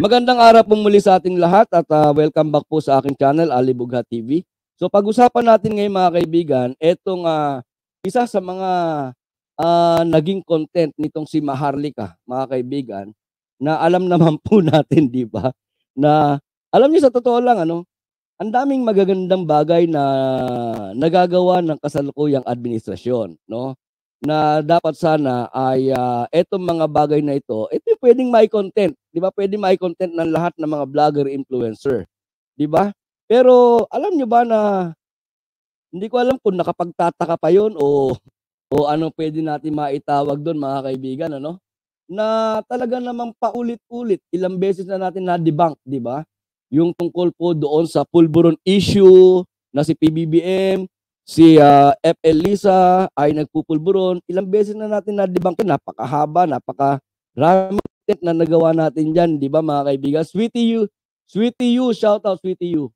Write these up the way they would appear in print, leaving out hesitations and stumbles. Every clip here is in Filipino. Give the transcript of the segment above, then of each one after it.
Magandang araw po muli sa ating lahat at welcome back po sa aking channel, Ali Bugha TV. So pag-usapan natin ngayon mga kaibigan, etong isa sa mga naging content nitong si Maharlika, mga kaibigan, na alam naman po natin, di ba? Na alam niyo sa totoo lang, ano, ang daming magagandang bagay na nagagawa ng kasalukuyang administrasyon, no? Na dapat sana ay etong mga bagay na ito yung puwedeng mai-content, 'di ba? Puwedeng mai-content ng lahat ng mga vlogger, influencer, 'di ba? Pero alam niyo ba na hindi ko alam kung nakapagtataka pa 'yun o ano puwede natin maitawag do'n mga kaibigan, ano? Na talaga namang paulit-ulit, ilang beses na natin na-debunk, 'di ba? Yung tungkol po doon sa pulburon issue na si PBBM, si FL Lisa ay nagpupulburon. Ilang beses na natin na-debunk yun, napakahaba, napakaraming content na nagawa natin diyan, 'di ba mga kaibigan? Sweetie you, shout out Sweetie you.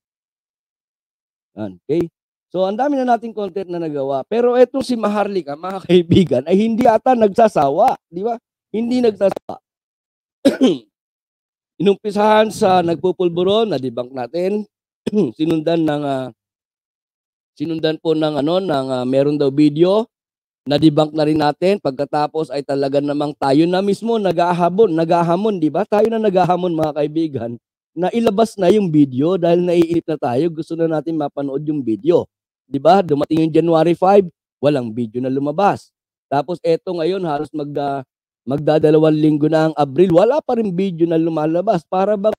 Yan, okay? So ang dami na nating content na nagawa. Pero etong si Maharlika, mga kaibigan, ay hindi ata nagsasawa, 'di ba? Hindi nagsasawa. Inumpisahan sa nagpupulburon, na-debunk natin. Sinundan po ng meron daw video, na-debunk na rin natin. Pagkatapos ay talaga namang tayo na mismo naghahamon, 'di ba? Tayo na naghahamon mga kaibigan, na ilabas na yung video dahil naiinip na tayo, gusto na natin mapanood yung video. 'Di ba? Dumating yung January 5, walang video na lumabas. Tapos eto ngayon halos magdadalawang linggo na ang Abril, wala pa rin video na lumalabas. Para bang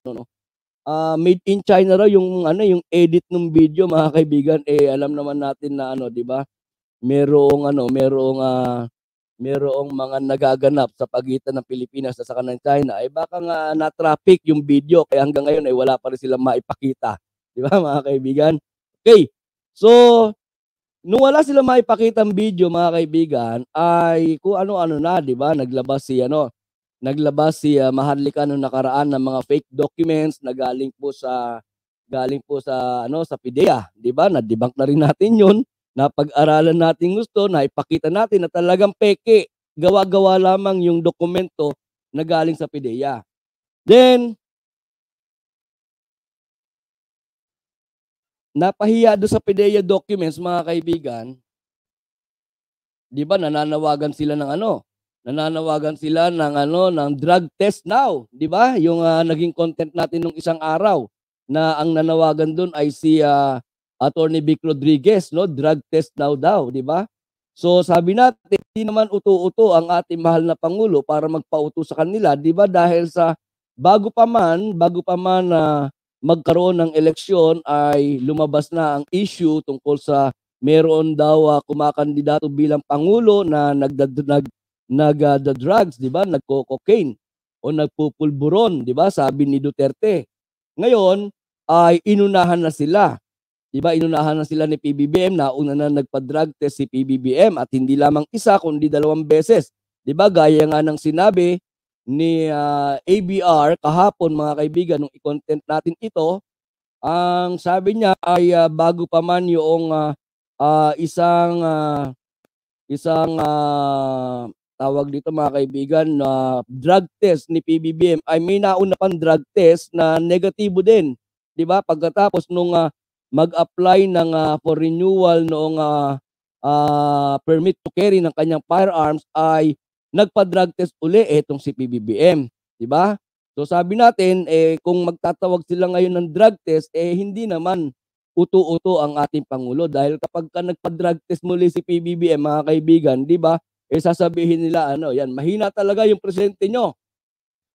made in China raw yung yung edit ng video mga kaibigan. Eh alam naman natin na 'di ba? Merong mga nagaganap sa pagitan ng Pilipinas at saka ng China. Eh baka nga na-traffic yung video kaya hanggang ngayon ay wala pa rin silang maipakita. 'Di ba mga kaibigan? Okay. So nung wala silang maipakitang video mga kaibigan, ay kung ano-ano na, 'di ba? Naglabas si Maharlika nung nakaraan ng mga fake documents na galing po sa sa PIDEA, 'di ba? Na-debunk na rin natin 'yun. Napag-aralan natin gusto, naipakita natin na talagang peke, gawa-gawa lamang yung dokumento na galing sa PIDEA. Then napahiya doon sa PIDEA documents mga kaibigan, 'di ba nananawagan sila ng drug test now, 'di ba? Yung naging content natin nung isang araw na ang nanawagan doon ay si Attorney Vic Rodriguez, no? Drug test now daw, 'di ba? So sabi natin, hindi naman uto-uto ang ating mahal na pangulo para magpauto sa kanila, 'di ba? Dahil sa bago pa man magkaroon ng eleksyon ay lumabas na ang issue tungkol sa meron daw kumakandidato bilang pangulo na nagda-drugs, 'di ba? Nagco-cocaine o nagpupulburon, 'di ba? Sabi ni Duterte. Ngayon ay inunahan na sila. 'Di ba? Inunahan na sila ni PBBM, nauna na nagpa-drug test si PBBM at hindi lamang isa kundi 2 beses. 'Di ba? Gaya nga ng sinabi ni ABR kahapon mga kaibigan nung i-content natin ito, ang sabi niya ay bago pa man yung isang tawag dito mga kaibigan na drug test ni PBBM ay may nauna pang drug test na negatibo din, 'di ba? Pagkatapos nung mag-apply ng for renewal noong permit to carry ng kanyang firearms ay nagpa-drug test uli etong si PBBM, 'di ba? So sabi natin kung magtatawag sila ngayon ng drug test hindi naman uto-uto ang ating pangulo dahil kapag nagpa-drug test muli si PBBM mga kaibigan, 'di ba? Sasabihin nila yan, mahina talaga yung presidente nyo.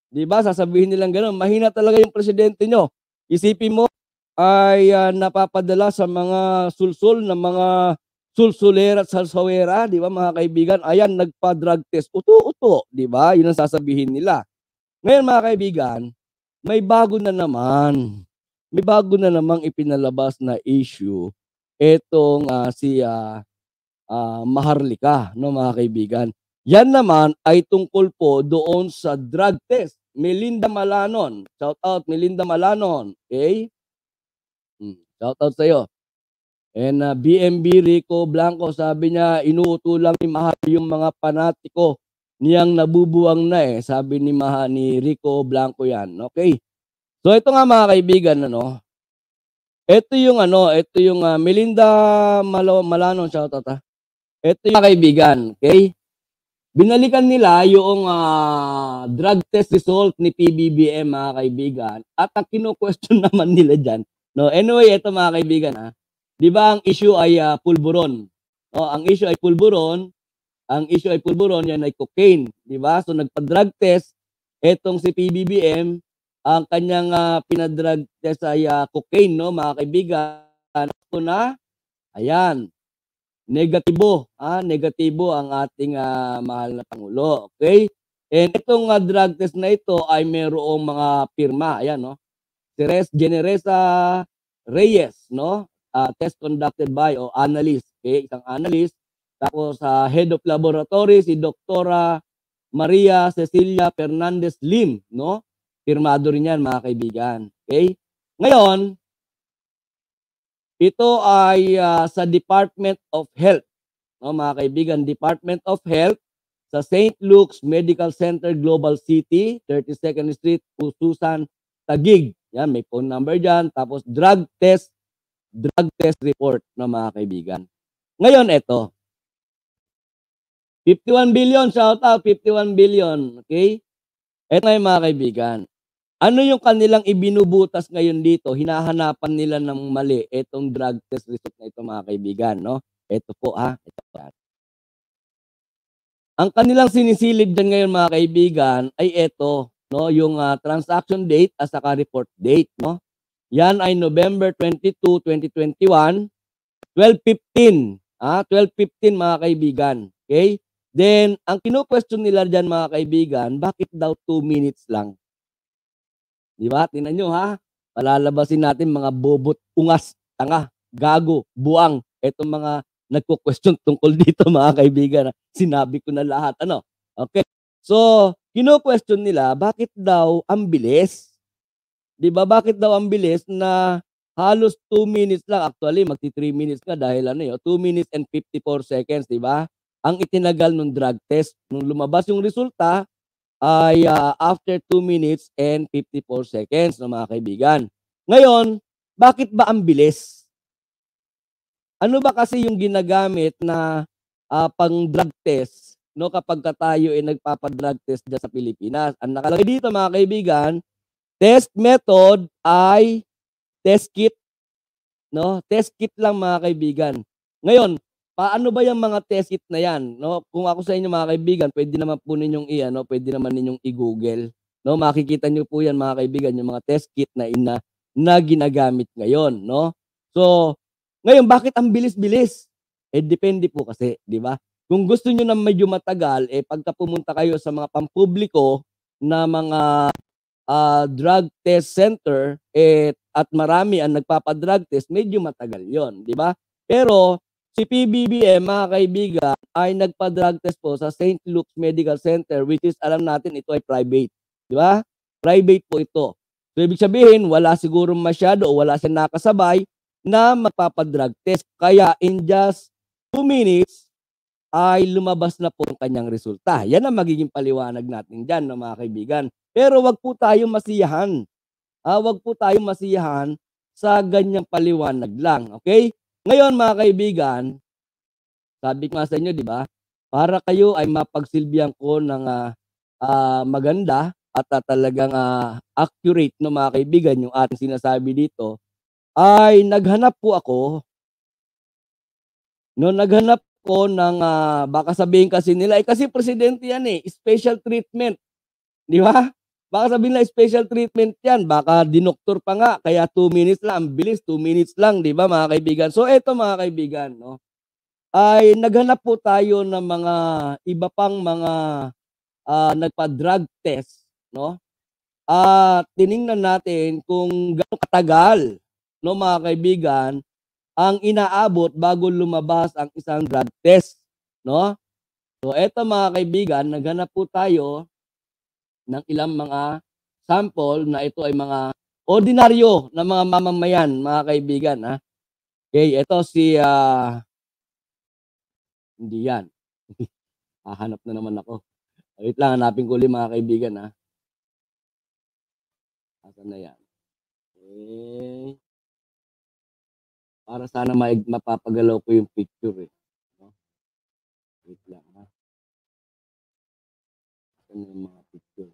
'Di ba? Sasabihin nilang gano'n, mahina talaga yung presidente nyo. Isipin mo ay napapadala sa mga sulsul na mga sulsulera at salsawera, 'di ba mga kaibigan? Ayan, nagpa-drug test, uto-uto, 'di ba? 'Yun ang sasabihin nila. Ngayon mga kaibigan, may bago na naman. May bago na namang ipinalabas na issue etong si Maharlika, no mga kaibigan. Yan naman ay tungkol po doon sa drug test. Melinda Malanon. Shout out Melinda Malanon. Okay? Shout out sa iyo. And BMB Rico Blanco, sabi niya inuuto lang ni Mahal yung mga panatiko niyang nabubuwang na sabi ni Rico Blanco yan. Okay? So ito nga mga kaibigan ano, ito yung, Melinda Malano, shoutout, Ito yung mga kaibigan, okay? Binalikan nila yung, drug test result ni PBBM mga kaibigan at ang kino-question naman nila diyan 'no, anyway ito mga kaibigan, 'di ba ang issue ay, pulburon, oh, ang issue ay pulburon, yan ay cocaine, 'di ba? So nagpa-drug test etong si PBBM, ang kanyang, pina-drug test ay, cocaine 'no mga kaibigan. Ito na, ayan, negatibo ang ating, mahal na pangulo, okay? And itong, drug test na ito ay mayroong mga pirma, ayan 'no, si Generesa Reyes 'no, test conducted by o analyst, okay, isang analyst. Tapos sa head of laboratory si Doktora Maria Cecilia Fernandez Lim 'no, pirmado rin 'yan mga kaibigan, okay? Ngayon, ito ay, sa Department of Health 'no, mga kaibigan, Department of Health sa St. Luke's Medical Center, Global City, 32nd Street, Ususan, Taguig. Yan, may phone number diyan. Tapos drug test report na mga kaibigan. Ngayon eto, 51 billion, shout out, 51 billion, okay? Eto na yung mga kaibigan. Ano yung kanilang ibinubutas ngayon dito? Hinahanapan nila ng mali etong drug test result na ito mga kaibigan, no? Eto po ito po. Ang kanilang sinisilip diyan ngayon mga kaibigan ay eto, no, yung, transaction date at saka report date, no? Yan ay November 22, 2021, 12:15, 12:15 mga kaibigan, okay? Then ang kino-question nila diyan mga kaibigan, bakit daw 2 minutes lang? 'Di ba, tingnan niyo palalabasin natin mga bobot, ungas, tanga, gago, buang, etong mga nagko-question tungkol dito mga kaibigan, sinabi ko na lahat ano, okay. So, kino-question nila bakit daw ang bilis? 'Di ba, bakit daw ang bilis na halos 2 minutes lang, actually magti-3 minutes nga dahil 2 minutes and 54 seconds, 'di ba? Ang itinagal nung drug test, nung lumabas yung resulta ay, after 2 minutes and 54 seconds 'no mga kaibigan. Ngayon, bakit ba ang bilis? Ano ba kasi yung ginagamit na, pang-drug test 'no kapagka tayo ay nagpapa-drug test diyan sa Pilipinas? Ang nakalagay dito mga kaibigan, test method ay test kit 'no, test kit lang mga kaibigan. Ngayon, paano ba yang mga test kit na yan 'no? Kung ako sa inyo mga kaibigan, puwede naman po ninyong i-ano, puwede naman ninyong i-Google 'no, makikita niyo po yan mga kaibigan, yung mga test kit na ginagamit ngayon 'no. So, ngayon bakit ang bilis-bilis? Eh, depende po kasi, 'di ba? Kung gusto niyo na medyo matagal, eh, pagka pumunta kayo sa mga pampubliko na mga drug test center, at marami ang nagpapa-drug test, medyo matagal yon, 'di ba? Pero si PBBM mga kaibigan ay nagpa-drug test po sa St. Luke's Medical Center, which is alam natin ito ay private, 'di ba? Private po ito. So ibig sabihin wala siguro masyado o wala siyang nakasabay na magpapa-drug test. Kaya in just 2 minutes ay lumabas na po ang kanyang resulta. Yan ang magiging paliwanag natin diyan 'no mga kaibigan. Pero wag po tayong masiyahan, wag po tayong masiyahan sa ganyang paliwanag lang, okay? Ngayon mga kaibigan, sabi ko nga sa inyo 'di ba, para kayo ay mapagsilbihan ko ng, maganda at, talagang, accurate 'no mga kaibigan yung ating sinasabi dito, ay naghanap po ako naghanap ko ng, baka sabihin kasi nila, eh, kasi presidente yan, eh, special treatment, 'di ba? Baka sabihin nila special treatment yan, baka dinoktor pa nga kaya 2 minutes lang, ang bilis 2 minutes lang, 'di ba mga kaibigan? So eto mga kaibigan 'no, ay naghanap po tayo ng mga iba pang mga, nagpa-drug test 'no, at tiningnan natin kung gaano katagal 'no mga kaibigan ang inaabot bago lumabas ang isang drug test 'no. So eto mga kaibigan, naghanap po tayo ng ilang mga sample na ito ay mga ordinaryo na mga mamamayan mga kaibigan, Okay, ito si, hindi yan. Hahanap na naman ako. Wait lang hanapin ko ulit mga kaibigan, Nasaan na yan? Eh, para sana mapapagalaw ko yung picture eh. No? Wait lang ha. Ano yung mga picture?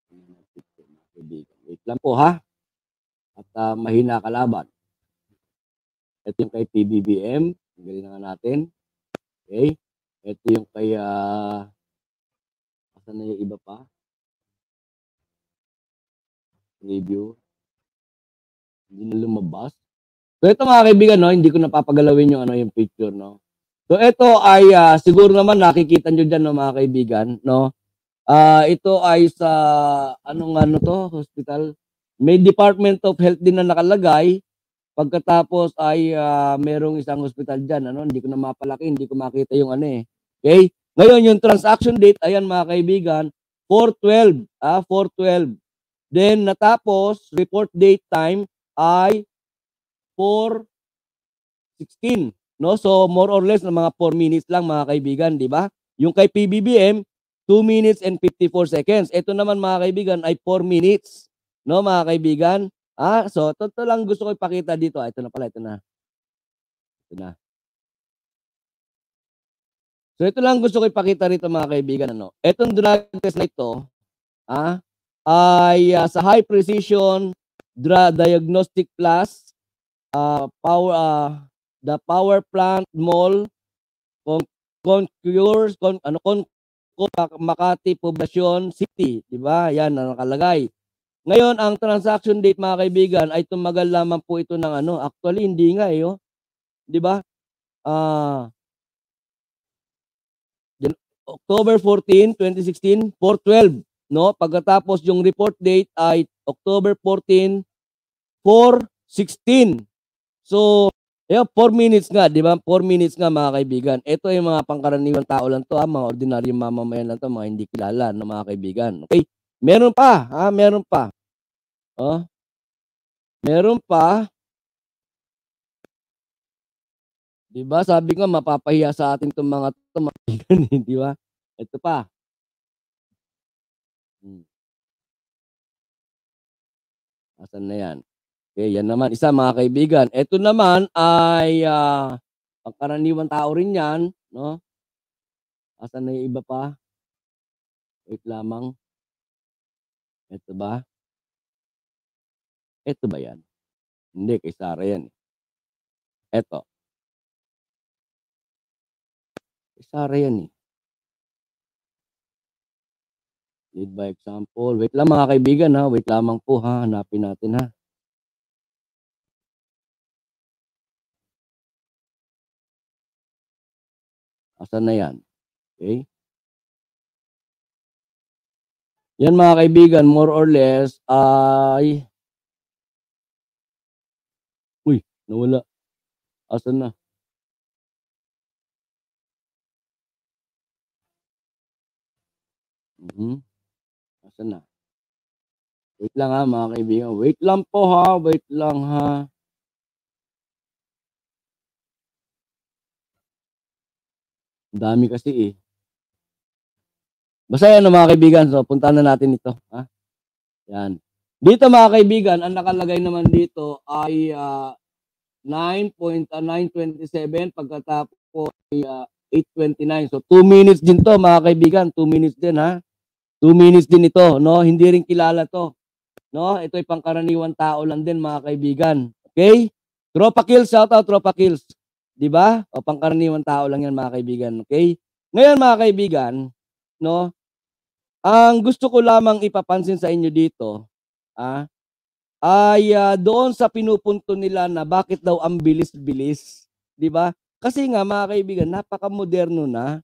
Ano yung mga picture, mga kaibigan? Wait lang po ha. At mahina kalaban. Ito yung kay PBBM. Galing na natin. Okay. Ito yung kay asan na yung iba pa? Review. Hindi na lumabas. So ito mga kaibigan, no, hindi ko napapagalawin yung yung picture, no. So ito ay siguro naman nakikita nyo dyan, no, mga kaibigan, no. Ito ay sa ano to, hospital. May Department of Health din na nakalagay. Pagkatapos ay merong isang hospital dyan, ano, hindi ko na mapalaki, hindi ko makita yung eh. Okay? Ngayon, yung transaction date, ayan mga kaibigan, 4/12, 4/12. Then, natapos, report date time ay 4/16, no? So, more or less na mga 4 minutes lang mga kaibigan, di ba? Yung kay PBBM, 2 minutes and 54 seconds. Ito naman mga kaibigan ay 4 minutes, no mga kaibigan? So, ito lang gusto ko ipakita dito. Ito na pala, ito na. Ito na. So, ito lang gusto ko ipakita rito mga kaibigan, ano? Itong drug test na ito, ay sa high precision diagnostic plus the power plant mall concures Makati Poblacion City, di ba? Yan ang nakalagay. Ngayon, ang transaction date mga kaibigan ay tumagal lamang po ito ng actually hindi nga oh. Di ba? October 14, 2016, 4/12, no? Pagkatapos yung report date ay October 14, 4/16. So, 4 minutes nga, di ba? 4 minutes nga mga kaibigan. Ito ay mga pangkaraniwang tao lang to, mga ordinaryong mamamayan lang to, mga hindi kilala, no, mga kaibigan. Okay? Meron pa, meron pa. Meron pa. Di ba? Sabi ko mapapahiya sa ating itong mga to, mga kaibigan, di ba? Ito pa. Asan na yan? Okay, yan naman isa mga kaibigan. Ito naman ay pangkaraniwang tao rin yan, no? Asan na yung iba pa? Wait lamang. Ito ba? Ito ba yan? Hindi, kay Sarah yan. Ito. Kay Sarah yan eh. Lead by example. Wait lang mga kaibigan ha. Wait lamang po ha. Hanapin natin ha. Asan na yan? Okay. Yan mga kaibigan, more or less ay nawala. Asan na? Asan na? Wait lang ha mga kaibigan. Wait lang po ha. Wait lang ha. Dami kasi eh. Basta yan mga kaibigan. So, puntahan na natin ito. Yan. Dito mga kaibigan, ang nakalagay naman dito ay 9.927 pagkatapos ay 8:29. So 2 minutes din to mga kaibigan, 2 minutes din ha. 2 minutes din ito, no? Hindi rin kilala to. No? Ito ay pangkaraniwang tao lang din mga kaibigan. Okay? Tropa Kills, shout out Tropa Kills. 'Di ba? O pangkaraniwang tao lang 'yan mga kaibigan, okay? Ngayon mga kaibigan, no? Ang gusto ko lamang ipapansin sa inyo dito, ay doon sa pinupunto nila na bakit daw ang bilis-bilis, 'di ba? Kasi nga mga kaibigan, napaka-moderno na.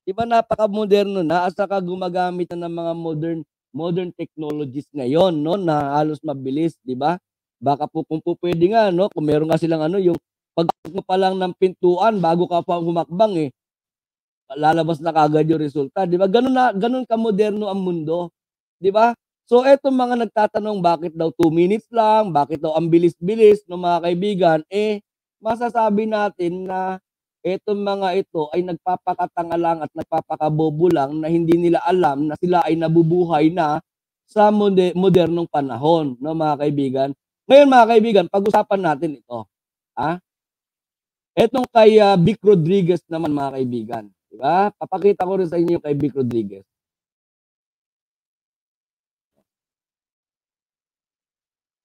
'Di ba napaka-moderno na at saka gumagamit na ng mga modern technologies ngayon, no, na halos mabilis, 'di ba? Baka po kung po pwede nga, no, kung meron nga silang yung pagpasok mo pa lang ng pintuan bago ka pa humakbang lalabas na kaagad yung resulta, 'di ba? Ganun ka-moderno ang mundo, 'di ba? So etong mga nagtatanong bakit daw 2 minutes lang, bakit daw ang bilis-bilis no mga kaibigan, masasabi natin na etong mga ito ay nagpapakatanga lang at nagpapakabobo lang na hindi nila alam na sila ay nabubuhay na sa modernong panahon, no, mga kaibigan. Ngayon, mga kaibigan, pag-usapan natin ito. Etong kay Vic Rodriguez naman, mga kaibigan, di ba? Papakita ko rin sa inyo kay Vic Rodriguez.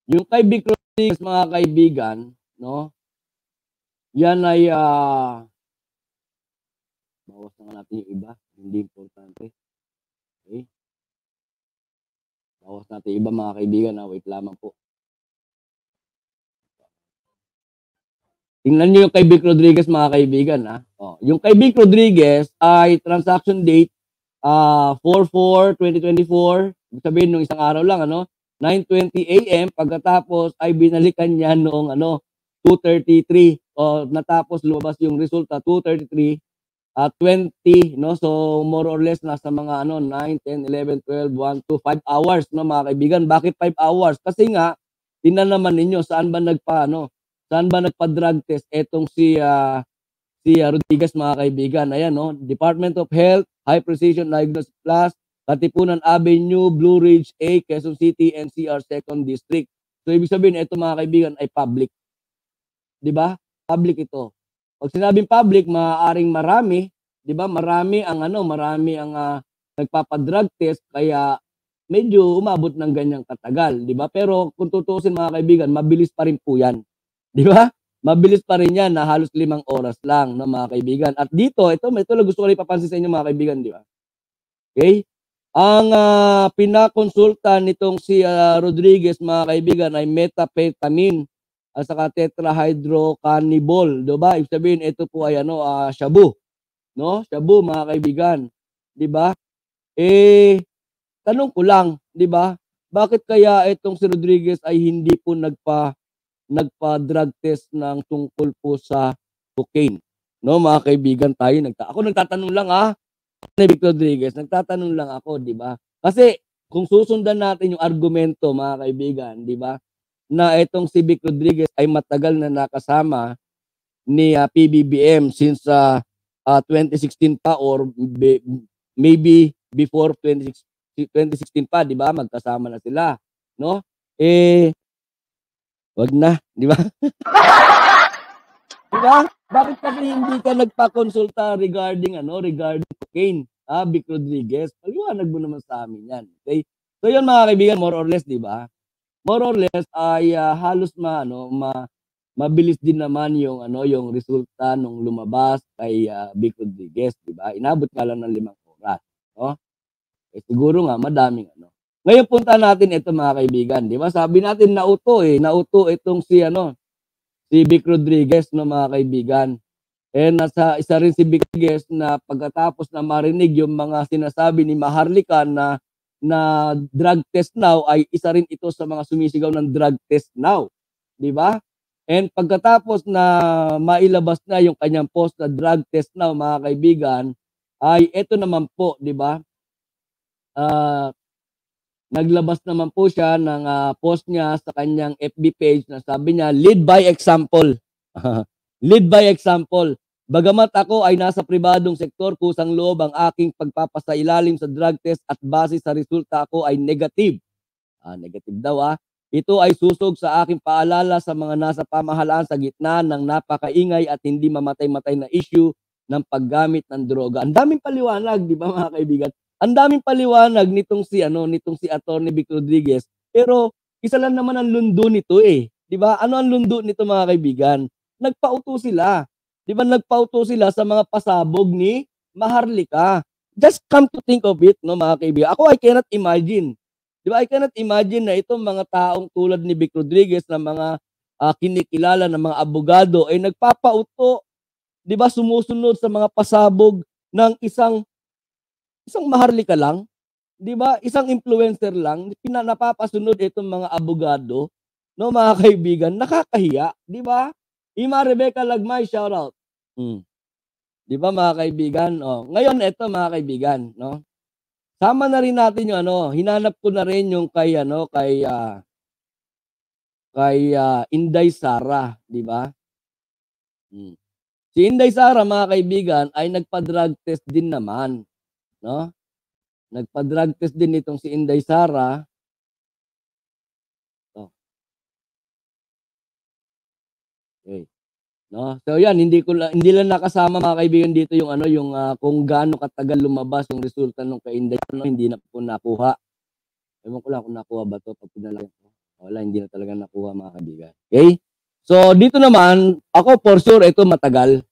Yung kay Vic Rodriguez, mga kaibigan, no? Yan ay bawas na natin yung iba, hindi importante. Okay? Bawas natin iba, mga kaibigan, wait lamang po. Tingnan niyo yung kay Vic Rodriguez, mga kaibigan, yung kay Vic Rodriguez ay transaction date 4/4/2024. Ibig sabihin nung isang araw lang, 9:20 AM. Pagkatapos ay binalikan niya noong 2:33, natapos lumabas yung resulta 2:33 at 20, no? So more or less nasa mga 9, 10, 11, 12, 1, 2, 5 hours, no, mga kaibigan. Bakit 5 hours? Kasi nga tingnan naman ninyo saan ba nagpa-drug test etong si Rodriguez, mga kaibigan. Ayan, no? Department of Health, High Precision Diagnostics Plus, Katipunan Avenue, Blue Ridge A, Quezon City, NCR 2nd District. So ibig sabihin ito, mga kaibigan, ay public. 'Di ba? Public ito. Pag sinabing public, maaaring marami, 'di ba? Marami ang nagpapa-drug test, kaya medyo umabot ng ganyang katagal, 'di ba? Pero kung tutuusin, mga kaibigan, mabilis pa rin po 'yan. 'Di ba? Mabilis pa rin 'yan na halos 5 oras lang, no, mga kaibigan. At dito, ito lang gusto ko rin ipapansin sa inyo, mga kaibigan, 'di ba? Okay? Ang pinakonsulta nitong si Rodriguez, mga kaibigan, ay methamphetamine at saka tetrahydrocannabinol, 'di ba? Ibig sabihin ito po ay shabu, no? Shabu, mga kaibigan, 'di ba? Tanong ko lang, 'di ba? Bakit kaya itong si Rodriguez ay hindi po nagpa-drug test ng tungkol po sa cocaine? No, mga kaibigan, ako nagtatanong lang, ni Vic Rodriguez, nagtatanong lang ako, 'di ba? Kasi kung susundan natin yung argumento, mga kaibigan, 'di ba, na itong si Vic Rodriguez ay matagal na nakasama ni PBBM since 2016 pa, or maybe before 2016 pa, 'di ba? Magkasama na sila, no? Wag na, 'di ba? 'Di ba? Bakit kasi hindi ka nagpa-konsulta regarding cocaine, Vic Rodriguez? Paliwanag mo naman sa amin 'yan, okay? So 'yun, mga kaibigan, more or less, 'di ba? More or less ay halos mabilis din naman yung resulta nung lumabas kay Vic Rodriguez, 'di ba? Inabot nga lang ng 5 oras, no? Siguro nga madaming Ngayon punta natin ito, mga kaibigan, 'di ba? Sabi natin nauto itong si Vic Rodriguez, no, mga kaibigan. Nasa isa rin si Vic Rodriguez na pagkatapos na marinig yung mga sinasabi ni Maharlika na drug test now, ay isa rin ito sa mga sumisigaw ng drug test now, 'di ba? And pagkatapos na mailabas na yung kanyang post na drug test now, mga kaibigan, ay ito naman po, 'di ba? Naglabas naman po siya ng post niya sa kanyang FB page na sabi niya, lead by example. Lead by example. Bagamat ako ay nasa pribadong sektor, kusang loob ang aking pagpapasailalim sa drug test at base sa resulta ako ay negative. Negative daw. Ito ay susog sa aking paalala sa mga nasa pamahalaan sa gitna ng napakaingay at hindi mamatay-matay na issue ng paggamit ng droga. Ang daming paliwanag, di ba, mga kaibigan? Ang daming paliwanag nitong si Attorney Vic Rodriguez, pero isa lang naman ang lundo nito, 'di ba? Ano ang lundo nito, mga kaibigan? Nagpauto sila. 'Di ba, nagpauto sila sa mga pasabog ni Maharlika. Just come to think of it, no, mga kaibigan. Ako, I cannot imagine. 'Di ba? I cannot imagine na itong mga taong tulad ni Vic Rodriguez, na mga kinikilala ng mga abogado, ay nagpapauto, 'di ba, sumusunod sa mga pasabog ng isang Maharlika lang, 'di ba? Isang influencer lang, napapasunod itong mga abogado, no, mga kaibigan, nakakahiya, 'di ba? Ima Rebecca Lagmay, shout out. 'Di ba, mga kaibigan? Ngayon ito, mga kaibigan, no? Sama na rin natin yung hinanap ko na rin yung kay Inday Sara, 'di ba? Si Inday Sara, mga kaibigan, ay nagpa-drug test din naman, no? Nagpa-drug test din itong si Inday Sara, Okay. No? So yan, hindi lang nakasama mga kaibigan dito yung ano, yung kung gaano katagal lumabas yung resulta ng kay-Inday, no, hindi na po nakuha. Ewan ko lang kung nakuha ba 'to pag pinalaki ko. Wala, hindi na talaga nakuha mga kaibigan. Okay? So dito naman, ako for sure ito matagal.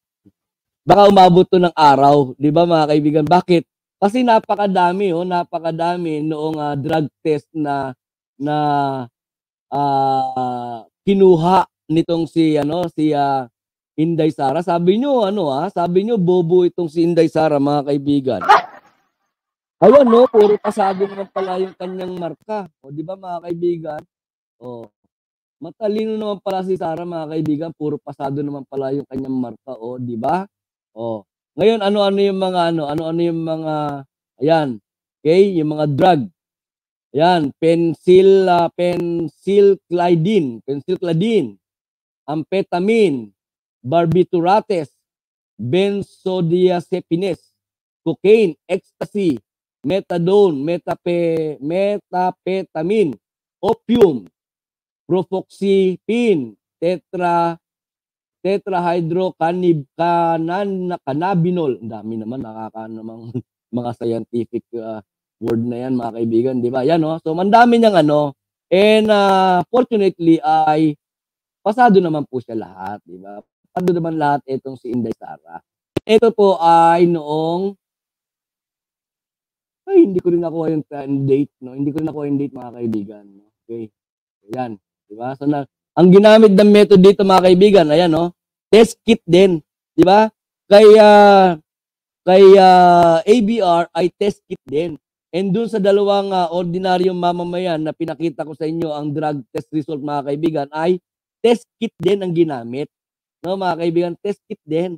Baka umabot 'to ng araw, 'di ba mga kaibigan? Bakit? Kasi napakadami noong drug test na kinuha nitong si Inday Sara. Sabi niyo bobo itong si Inday Sara mga kaibigan. Ayan 'no, puro pasado naman pala yung kanyang marka. O 'di ba mga kaibigan? Oh, matalino naman pala si Sara mga kaibigan, puro pasado naman pala yung kanyang marka, oh 'di ba? Oh, ngayon ano-ano yung mga ayan, okay, yung mga drug. Ayan, phencyclidine, amphetamine, barbiturates, benzodiazepines, cocaine, ecstasy, methadone, methamphetamine, opium, profoxypine, tetrahydrocannabinol. Ang dami naman, namang mga scientific word na yan mga kaibigan, di ba? Yan, no? So, mandami niyang ano. And fortunately ay pasado naman po siya lahat, di ba? Pasado naman lahat itong si Inday Sara. Ito po ay noong hindi ko rin nakuha yung date, no? Hindi ko rin nakuha yung date mga kaibigan. No? Okay. Ayan, di ba? So ang ginamit ng method dito mga kaibigan, ayan no, test kit din, di ba? Kay ABR ay test kit din. And dun sa dalawang ordinaryong mamamayan na pinakita ko sa inyo ang drug test result mga kaibigan ay test kit din ang ginamit. No, mga kaibigan, test kit din.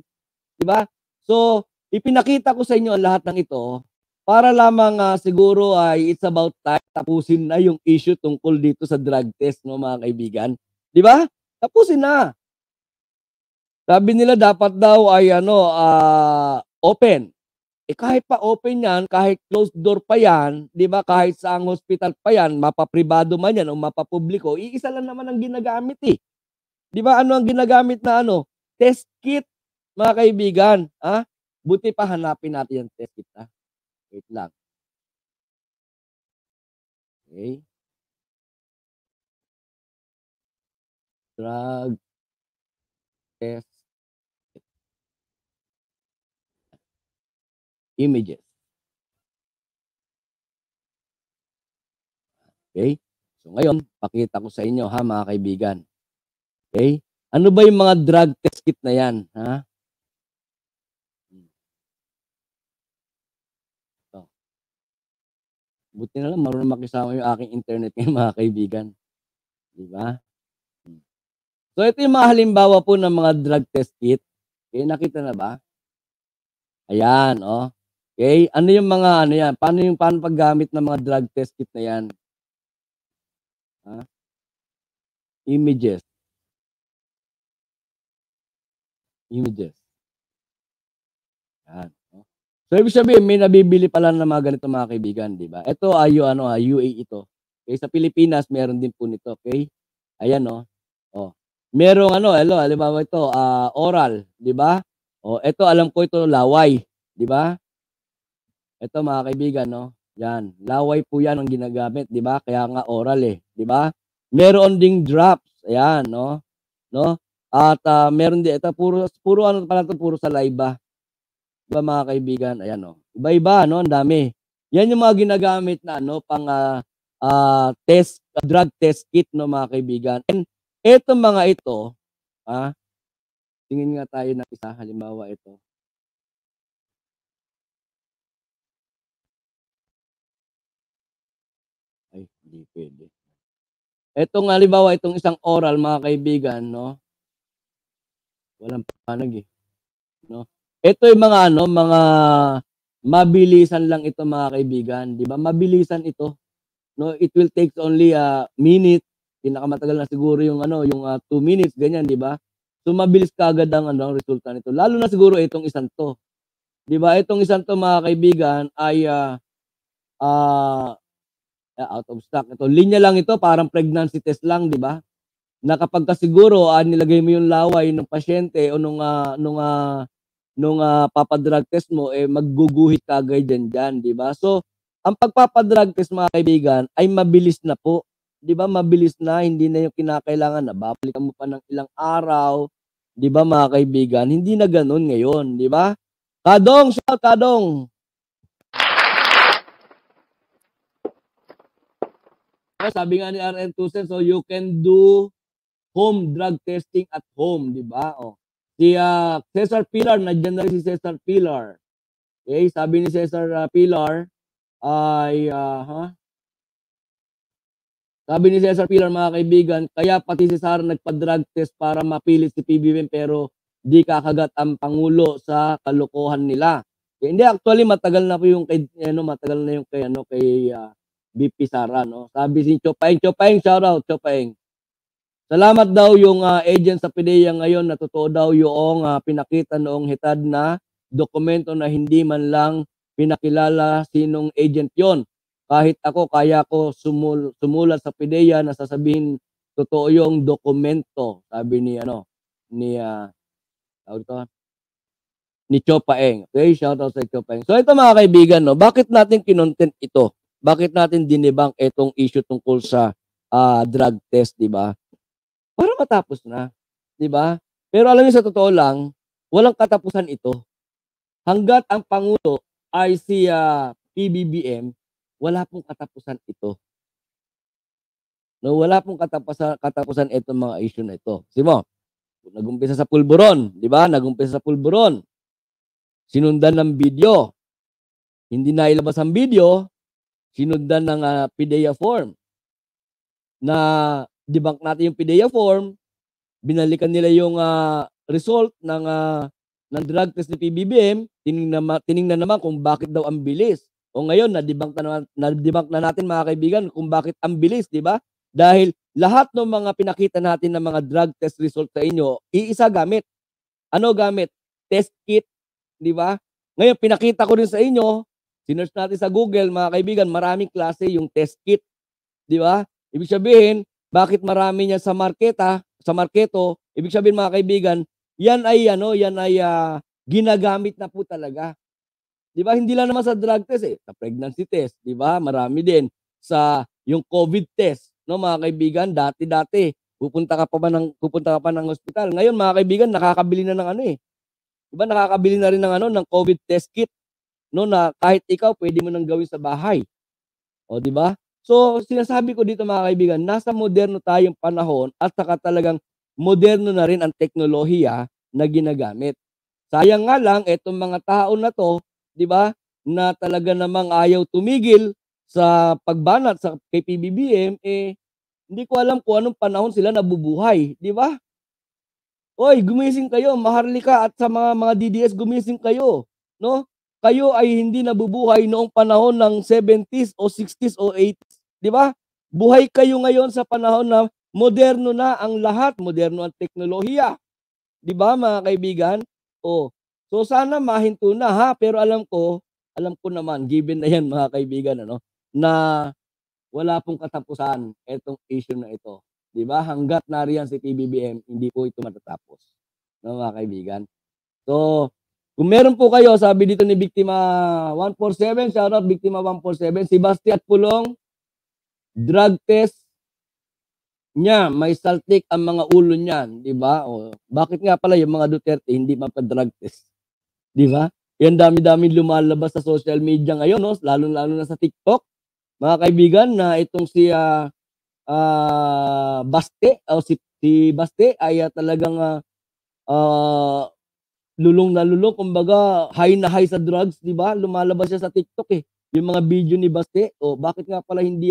Di ba? So, ipinakita ko sa inyo ang lahat ng ito para lamang siguro ay it's about time tapusin na yung issue tungkol dito sa drug test, no, mga kaibigan. Di ba? Tapusin na. Sabi nila dapat daw ay open. Kahit pa open yan, kahit closed door pa yan, di ba, kahit sa ang hospital pa yan, mapapribado man yan o mapapubliko, iisa lang naman ang ginagamit eh. Di ba, ano ang ginagamit na ano? Test kit, mga kaibigan. Ha? Buti pa hanapin natin yung test kit. Ha? Wait lang. Okay. Drug test images. Okay? So ngayon, pakita ko sa inyo ha mga kaibigan. Okay? Ano ba yung mga drug test kit na yan? Ha? Ito. Buti na lang marunong makisama yung aking internet ngayon mga kaibigan. Di ba? So ito yung mga halimbawa po ng mga drug test kit. Okay, nakita na ba? Ayan, oh. Okay, ano yung mga ano yan? Paano paggamit ng mga drug test kit na yan? Ha? Images. Images. Yan. Oh. So ibig sabihin may nabibili pala ng mga ganito mga kaibigan, di ba? Ito ay UA ito. Okay, sa Pilipinas meron din po nito, okay? Ayan oh. Oh. Merong halimbawa ito, oral, di ba? Oh, ito alam ko ito laway, di ba? Ito mga kaibigan, no? Yan, laway po yan ang ginagamit, di ba? Kaya nga oral eh, di ba? Meron ding drops, ayan, no? No? At meron din, ito puro ano pala ito, puro saliva. Di ba mga kaibigan? Ayan, no? Iba-iba, no? Ang dami. Yan yung mga ginagamit na, pang drug test kit, no, mga kaibigan. And etong mga ito, tingin nga tayo ng isa, halimbawa ito. Ay, hindi pwede. Etong halimbawa, itong isang oral mga kaibigan, no? Walang panag eh, no? Ito yung mga mabilisan lang ito mga kaibigan, 'di ba? Mabilisan ito, no? It will take only a minute, pinakamatagal na siguro yung 2 minutes ganyan, 'di ba? So mabilis kaagad ang resulta nito. Lalo na siguro itong isang 'to. 'Di ba? Itong isang 'to mga kaibigan ay out of stock. Ito, linya lang ito, parang pregnancy test lang, 'di ba? na kapagka siguro, nilagay mo yung laway ng pasyente o papa-drug test mo, magguguhit kaagad diyan, 'di ba? So, ang pagpapa-drug test mga kaibigan ay mabilis na po, 'di ba? Mabilis na, hindi na yung kinakailangan na babalikan mo pa ng ilang araw, 'di ba mga kaibigan? Hindi na gano'n ngayon, 'di ba? Kadong, shout Kadong. Sabi nga ni RN Tusen, so you can do home drug testing at home, 'di ba? Oh. Si Cesar Pilar, nandiyan na rin si Cesar Pilar. Okay, sabi ni Cesar Pilar ay sabi ni Cesar Pilar mga kaibigan, kaya pati si Sara nagpa-drug test para mapilit si PBBM pero di kakagat ang Pangulo sa kalokohan nila. Hindi, actually matagal na po yung matagal na yung kay BP Sara, no. Sabi si Chopaeng, shout out Chopaeng. Salamat daw yung agent sa PDEA ngayon na totoo daw yung pinakita noong hitad na dokumento na hindi man lang pinakilala sinong agent yon. Kahit ako, kaya ko sumulat sa PDEA na sasabihin totoo yung dokumento, sabi ni ni Chopaeng. Okay, shout out sa Chopaeng. So ito mga kaibigan, no, bakit natin kinontent ito? Bakit natin dinebunk itong issue tungkol sa drug test, di ba? Para matapos na, 'di ba? Pero alam niyo sa totoo lang, walang katapusan ito. Hangga't ang Pangulo ay si PBBM, wala pong katapusan ito. No, wala pong katapusan itong mga issue na ito. Kasi mo, nagumpisa sa pulburon, 'di ba? Nagumpisa sa pulburon. Sinundan ng video. Hindi na ilabas ang video, sinundan ng PDEA form. Na debunk natin yung PDEA form, binalikan nila yung result ng drug test ni PBBM, tiningnan naman kung bakit daw ang bilis. O ngayon, na-debunk na natin mga kaibigan kung bakit ang bilis, di ba? Dahil lahat ng mga pinakita natin ng mga drug test result sa inyo, iisa gamit. Ano gamit? Test kit, di ba? Ngayon, pinakita ko rin sa inyo, sinearch natin sa Google, mga kaibigan, maraming klase yung test kit, di ba? Ibig sabihin, bakit marami niya sa marketo, ibig sabihin mga kaibigan, yan ay ginagamit na po talaga. 'Di ba? Hindi lang naman sa drug test sa pregnancy test, 'di ba? Marami din sa yung COVID test, no mga kaibigan, dati pupunta ka pa ng ospital. Ngayon mga kaibigan, nakakabili na ng 'di ba? Nakakabili na rin ng ng COVID test kit, no, na kahit ikaw pwede mo nang gawin sa bahay. O 'di ba? So, sinasabi ko dito mga kaibigan, nasa moderno tayong panahon at saka talagang moderno na rin ang teknolohiya na ginagamit. Sayang nga lang etong mga tao na 'to, 'di ba, na talaga namang ayaw tumigil sa pagbanat sa kay PBBM, hindi ko alam kung anong panahon sila nabubuhay, 'di ba? Hoy, gumising kayo, Maharlika at sa mga DDS, gumising kayo, no? Kayo ay hindi nabubuhay noong panahon ng 70s o 60s o 80s, 'di ba? Buhay kayo ngayon sa panahon na moderno na ang lahat, moderno ang teknolohiya, 'di ba mga kaibigan? Oh, so sana mahinto na ha, pero alam ko naman given na 'yan mga kaibigan na wala pong katapusan itong issue na ito, 'di ba? Hangga't nariyan si PBBM, hindi po ito matatapos, no mga kaibigan. So, kung meron po kayo, sabi dito ni Biktima 147, shout out Biktima 147, si Basti at Pulong, drug test niya, may saltik ang mga ulo niyan, 'di ba? O, bakit nga pala yung mga Duterte hindi mapa-drug test, 'di ba? Yan dami-daming lumalabas sa social media ngayon, no? Lalo-lalo na sa TikTok. Mga kaibigan, na itong si Baste o si Baste ay talagang lulong na lulong, kumbaga high na high sa drugs, 'di ba? Lumalabas siya sa TikTok yung mga video ni Baste. O bakit nga pala hindi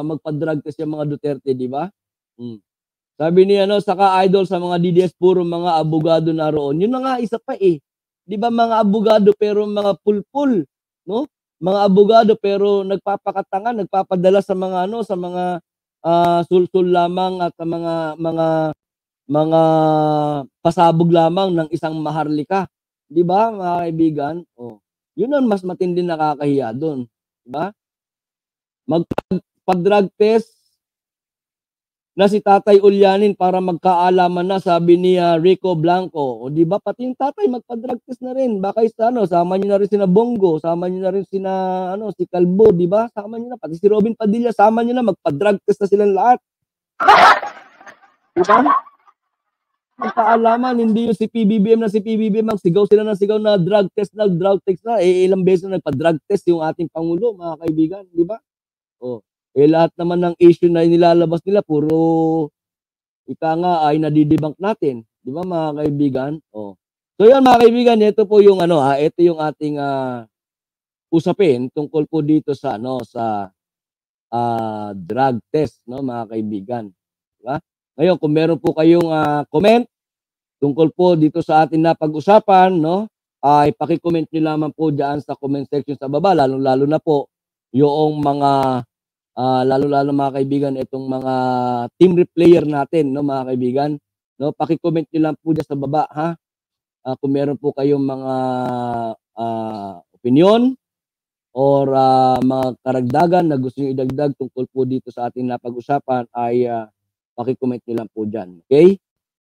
magpa-drug test yung mga Duterte, 'di ba? Sabi ni saka idol sa mga DDS, puro mga abogado na roon. Yun na nga isa pa 'di ba, mga abogado pero mga pulpul, no? Mga abogado pero nagpapakatanga, nagpapadala sa mga sa mga sulsul lamang at sa mga pasabog lamang ng isang Maharlika, 'di ba mga kaibigan? Oh, yun ang mas matinding nakakahiya doon, 'di ba? Magpa-drug test na si Tatay Ulyanin para magkaalaman na, sabi ni Rico Blanco. O di ba pati yung tatay magpa-drug test na rin. Baka sama niyo na rin sina Bongo, sama niyo na rin sina si Calvo, di ba? Sama niyo na pati si Robin Padilla, sama niyo na magpa-drug test na silang lahat. Di ba? Magkaalaman, hindi yung si PBBM magsigaw sila ng sigaw na drug test na. Ilang beses na nagpa-drug test yung ating Pangulo, mga kaibigan, di ba? Oh. Lahat naman ng issue na nilalabas nila puro ika nga ay nadidebunk natin, 'di ba mga kaibigan? Oh. So 'yan mga kaibigan, ito po yung ito yung ating usapin tungkol po dito sa drug test, no mga kaibigan, 'di ba? Ngayon kung meron po kayong comment tungkol po dito sa ating napag-usapan, no, ay paki-comment niyo lamang po diyan sa comment section sa baba, lalong-lalo na po yung mga lalo-lalo mga kaibigan itong mga team replayer natin, no mga kaibigan, no, paki-comment niyo lang po diyan sa baba, ha. Kung meron po kayong mga opinion or mga karagdagan na gusto niyo idagdag tungkol po dito sa ating napag-usapan ay paki-comment niyo lang po diyan, okay?